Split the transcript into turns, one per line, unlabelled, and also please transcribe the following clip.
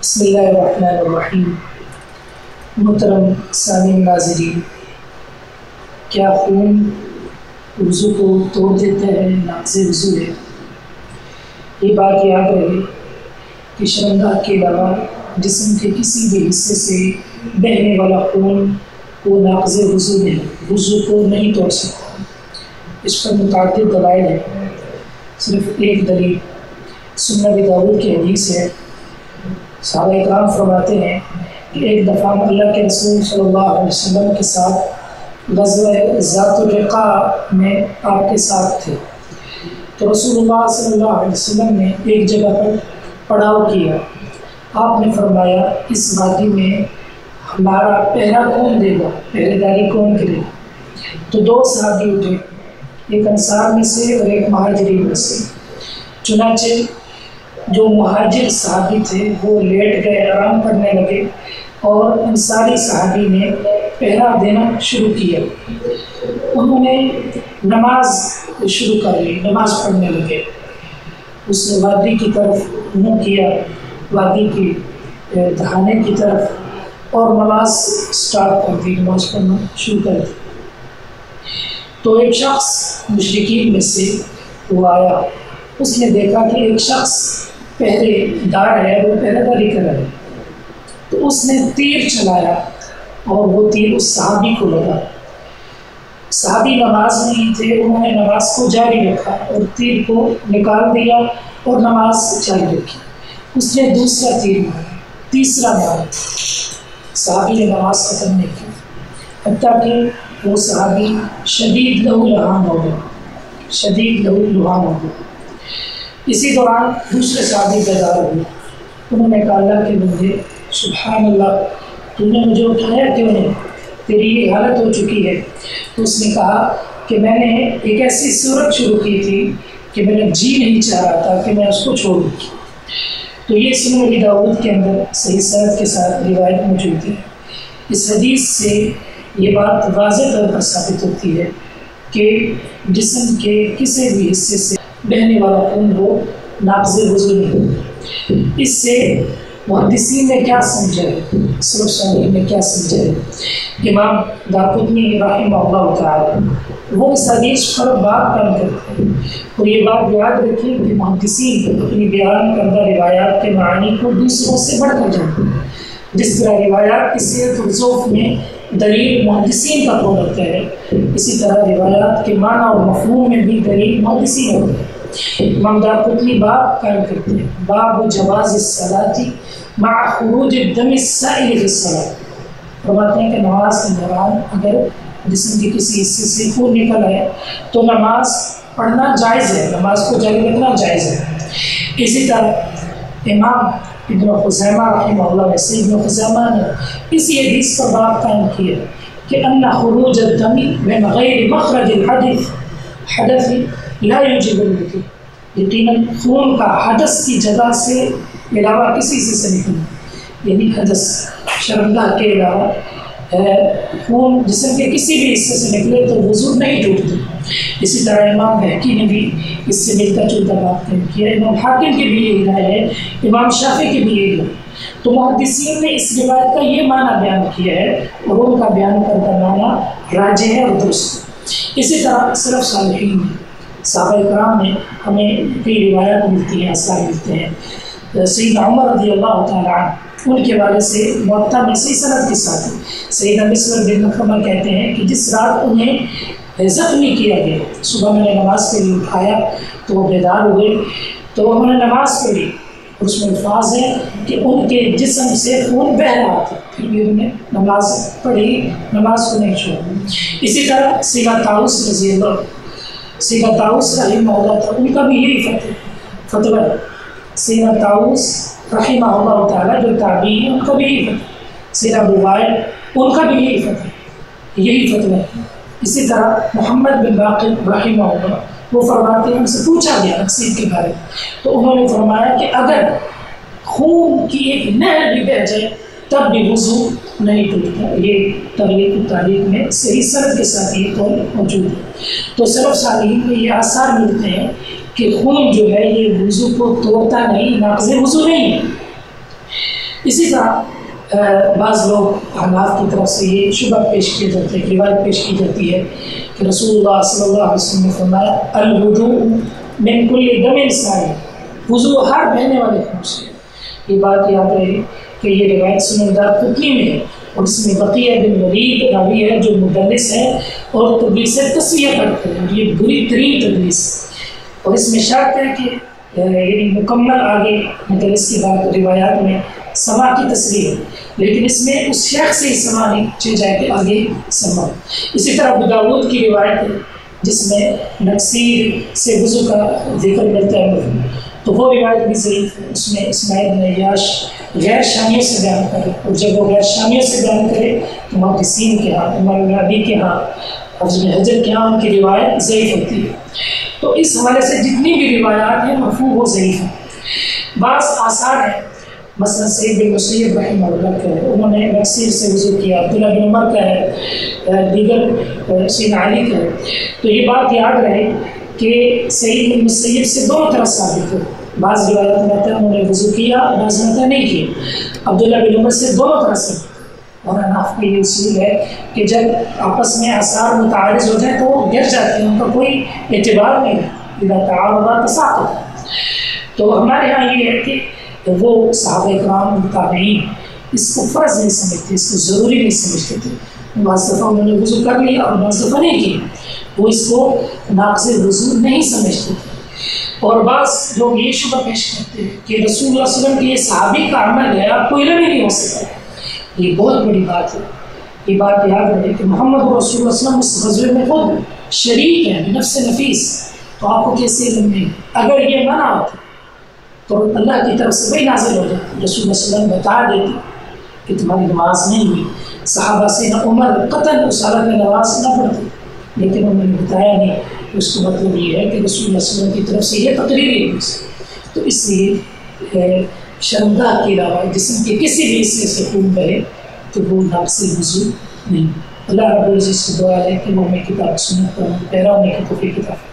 بسم اللہ الرحمن الرحیم۔ محترم سامعین ناظرین، کیا خون وضو کو توڑ دیتا ہے؟ ناقض وضو ہے۔ یہ بات یاد رہے کہ شرمگاہ کے علاوہ جسم کے کسی بھی حصے سے بہنے والا خون وہ ناقض وضو نہیں، وضو کو نہیں توڑ سکتا۔ اس پر متعدد دلائل ہیں، صرف ایک دلیل سنن ابی داؤد کی حدیث ہے۔ صحابہ اکرام فرماتے ہیں کہ ایک دفعہ اللہ کے رسول صلی اللہ علیہ وسلم کے ساتھ غزوہ ذات الرقاع میں آپ کے ساتھ تھے، تو رسول اللہ صلی اللہ علیہ وسلم نے ایک جگہ پر پڑاؤ کیا۔ آپ نے فرمایا اس وادی میں ہمارا پہرا کون دے گا، پہرے داری کون کرے گا؟ تو دو صحابی اٹھے، ایک انصار میں سے اور ایک مہاجرین میں سے۔ چنانچہ جو مہاجر صحابی تھے وہ لیٹ گئے، آرام کرنے لگے، اور انصاری صحابی نے پہرا دینا شروع کیا۔ انہوں نے نماز شروع کر لی، نماز پڑھنے لگے۔ اس نے وادی کی طرف منہ کیا، وادی کی دہانے کی طرف، اور نماز سٹارٹ کر دی، نماز پڑھنا شروع کر دی۔ تو ایک شخص مشرکین میں سے وہ آیا، اس نے دیکھا کہ ایک شخص پہرے دار ہے، وہ پہرے داری کر رہا ہے، تو اس نے تیر چلایا اور وہ تیر اس صحابی کو لگا۔ صحابی نماز میں ہی تھے، انہوں نے نماز کو جاری رکھا اور تیر کو نکال دیا اور نماز جاری رکھی۔ اس نے دوسرا تیر مارا، تیسرا مارا، صحابی نے نماز ختم نہیں کی، حتیٰ کہ وہ صحابی شدید لہو لہان ہو گیا، شدید لہو لہان ہو گیا۔ اسی دوران دوسرے صحابی بیدار ہوئے، انہوں نے کہا اللہ کے بندے، سبحان اللہ، تو نے مجھے اٹھایا کیوں نہیں؟ تیری یہ حالت ہو چکی ہے۔ تو اس نے کہا کہ میں نے ایک ایسی صورت شروع کی تھی کہ میرا جی نہیں چاہ رہا تھا کہ میں اس کو چھوڑوں۔ تو یہ سنن ابی داؤد کے اندر صحیح سند کے ساتھ روایت موجود ہے۔ اس حدیث سے یہ بات واضح طور پر ثابت ہوتی ہے کہ جسم کے کسی بھی حصے سے بہنے والا خون وہ ناقض وضو نہیں۔ اس سے محدثین نے کیا سمجھا ہے، سلف صالحین نے کیا سمجھا ہے؟ امام دارقطنی رحمہ اللہ تعالی وہ اس حدیث پر بات قائم کرتے ہیں، اور یہ بات یاد رکھیں کہ محدثین اپنی بیان کردہ روایات کے معنی کو دوسروں سے بڑھ کر جانتے ہیں۔ جس طرح روایات کی صحت و ضعف میں دلیل محدثین کا قول ہوتا ہے، اسی طرح روایات کے معنی اور مفہوم میں بھی دلیل محدثین ہوتا ہے۔ امام دارقطنی باب قائم کرتے ہیں، باب جواز الصلاۃ مع خروج الدم السائل فی الصلاۃ۔ فرماتے ہیں کہ نماز کے دوران اگر جسم کے کسی حصے سے خون نکل آئے تو نماز پڑھنا جائز ہے، نماز کو جاری رکھنا جائز ہے۔ اسی طرح امام ابن خزیمہ رحمہ اللہ ویسے ابن خزیمہ نے اسی حدیث پر باب قائم کیا کہ ان خروج الدم من غیر مخرج الحدث حدث لا یوجب الوضوء، یقیناً خون کا حدث کی جگہ سے علاوہ کسی حصے سے نکلنا، یعنی حدث شرمگاہ کے علاوہ خون جسم کے کسی بھی حصے سے نکلے تو وضو نہیں ٹوٹتا۔ اسی طرح امام بہقی نے بھی اس سے ملتا جلتا بات قائم کیا، امام حاکم کی بھی یہی رائے ہے، امام شافعی کی بھی یہی رائے۔ تو محدثین نے اس روایت کا یہ معنی بیان کیا ہے، اور ان کا بیان کردہ معنی راجح ہے اور درست۔ اسی طرح سلف صالحین نے، صحابہ اکرام نے، ہمیں کئی روایات ملتی ہیں، اثار ملتے ہیں۔ سیدنا عمر رضی اللہ تعالیٰ عنہ ان کے والے سے موطا میں صحیح سند کے ساتھ سیدنا مسور بن مخرمہ کہتے ہیں کہ جس رات انہیں زخمی کیا گیا، صبح میں نے نماز کے لیے اٹھایا تو وہ بیدار ہوئے، تو انہوں نے نماز پڑھی، اور اس میں الفاظ ہے کہ ان کے جسم سے خون بہہ رہا تھا، پھر بھی انہوں نے نماز پڑھی، نماز کو نہیں چھوڑا۔ اسی طرح سیدنا طاؤس رضی اللہ، سیدنا طاؤس رحمہ اللہ تھا، ان کا بھی یہی فتویٰ ہے۔ سیدنا طاؤس رحمہ اللہ تعالیٰ جو تابعی ہیں، ان کا بھی یہی فتویٰ، سیدنا ابو وائل ان کا بھی یہی فتویٰ ہے۔ اسی طرح محمد بن باقر رحمہ اللہ وہ فرماتے ہیں، ان سے پوچھا گیا تقسیم کے بارے میں، تو انہوں نے فرمایا کہ اگر خون کی ایک نہر بھی بہہ جائے تب بھی وضو نہیں ٹوٹتا۔ یہ تغلیق التعلیق میں صحیح سند کے ساتھ یہ قول موجود ہے۔ تو سلف صالحین میں یہ آثار ملتے ہیں کہ خون جو ہے یہ وضو کو توڑتا نہیں، ناقض وضو نہیں ہے۔ اسی طرح بعض لوگ حناف کی طرف سے یہ شبہ پیش کیا جاتا ہے، روایت پیش کی جاتی ہے کہ رسول اللہ صلی اللہ علیہ وسلم نے فرمایا الوضوء من کل دم سائل، وضو ہر بہنے والے خون سے۔ یہ بات یاد رہے کہ یہ روایت سنن دارقطنی میں ہے، اور اس میں بقیہ بن ولید راوی ہے جو مدلس ہے اور تدلیس تسویہ کرتے ہیں، یہ بری ترین تدلیس ہے، اور اس میں شرط ہے کہ یعنی مکمل آگے مدلس کی بات روایات میں سما کی تصریح ہے، لیکن اس میں اس شیخ سے ہی سما نہیں چل جائے کہ آگے سما۔ اسی طرح ابو داؤد کی روایت ہے جس میں نقصیر سے وضو کا ذکر ملتا ہے، تو وہ روایت بھی ضعیف ہے، اس میں اسماعیل بن عیاش غیر شامیوں سے بیان کرے، اور جب وہ غیر شامیوں سے بیان کرے تو محدثین کے ہاں، امام الرابی کے ہاں، حافظ بن حجر کے ہاں ان کی روایت ضعیف ہوتی ہے۔ تو اس حوالے سے جتنی بھی روایات ہیں مرفوع وہ ضعیف ہیں۔ بعض آثار ہیں، مثلا سعید بن مسیب رحمہ اللہ کا ہے، انہوں نے نقصیر سے وضو کیا، عبداللہ بن عمر کا ہے، دیگر سیدنا علی کا ہے۔ تو یہ بات یاد رہے کہ سعید بن مسیب سے دونوں طرح ثابت ہے، بعض روایت میں آتا ہے انہوں نے وضو کیا، بعض میں آتا نہیں کیا۔ عبداللہ بن عمر سے دونوں طرح سے، اور حناف کا یہ اصول ہے کہ جب آپس میں آثار متعارض ہو جائیں تو وہ گر جاتے ہیں، ان کا کوئی اعتبار نہیں ہے، اذا تعارضا تساقطا۔ تو ہمارے ہاں یہ ہے کہ وہ صحابہ کرام تابعین اس کو فرض نہیں سمجھتے، اس کو ضروری نہیں سمجھتے تھے، بعض دفعہ انہوں نے وضو کر لیا اور بعض دفعہ نہیں کیا، وہ اس کو ناقض وضو نہیں سمجھتے تھے۔ اور بعض لوگ یہ شبہ پیش کرتے ہیں کہ رسول اللہ صلی اللہ علیہ وسلم کے یہ صحابی کا عمل ہے، آپ کو علم ہی نہیں ہو سکتا۔ یہ بہت بڑی بات ہے، یہ بات یاد رہے کہ محمد رسول اللہ صلی اللہ علیہ وسلم اس غزوے میں خود شریک ہیں بنفس نفیس، تو آپ کو کیسے علم نہیں؟ اگر یہ منع ہوتا تو اللہ کی طرف سے وہی نازل ہو جاتی، رسول اللہ صلی اللہ علیہ وسلم بتا دیتے کہ تمہاری نماز نہیں ہوئی۔ صحابہ سے نہ عمر قطعاً اس حالت میں نماز نہ پڑھتی، لیکن انہوں نے بتایا نہیں۔ اس کا مطلب یہ ہے کہ رسول اللہ صلی اللہ علیہ وسلم کی طرف سے یہ تقریر ہے، تو اس لیے شرمگاہ کے علاوہ جسم کے کسی بھی حصے سے خون بہے تو وہ ناقص وضو نہیں۔ اللہ رب العزت سے دعا ہے کہ وہ ہمیں کتاب سنت پر پیرا ہونے کی توفیق عطا فرمائے۔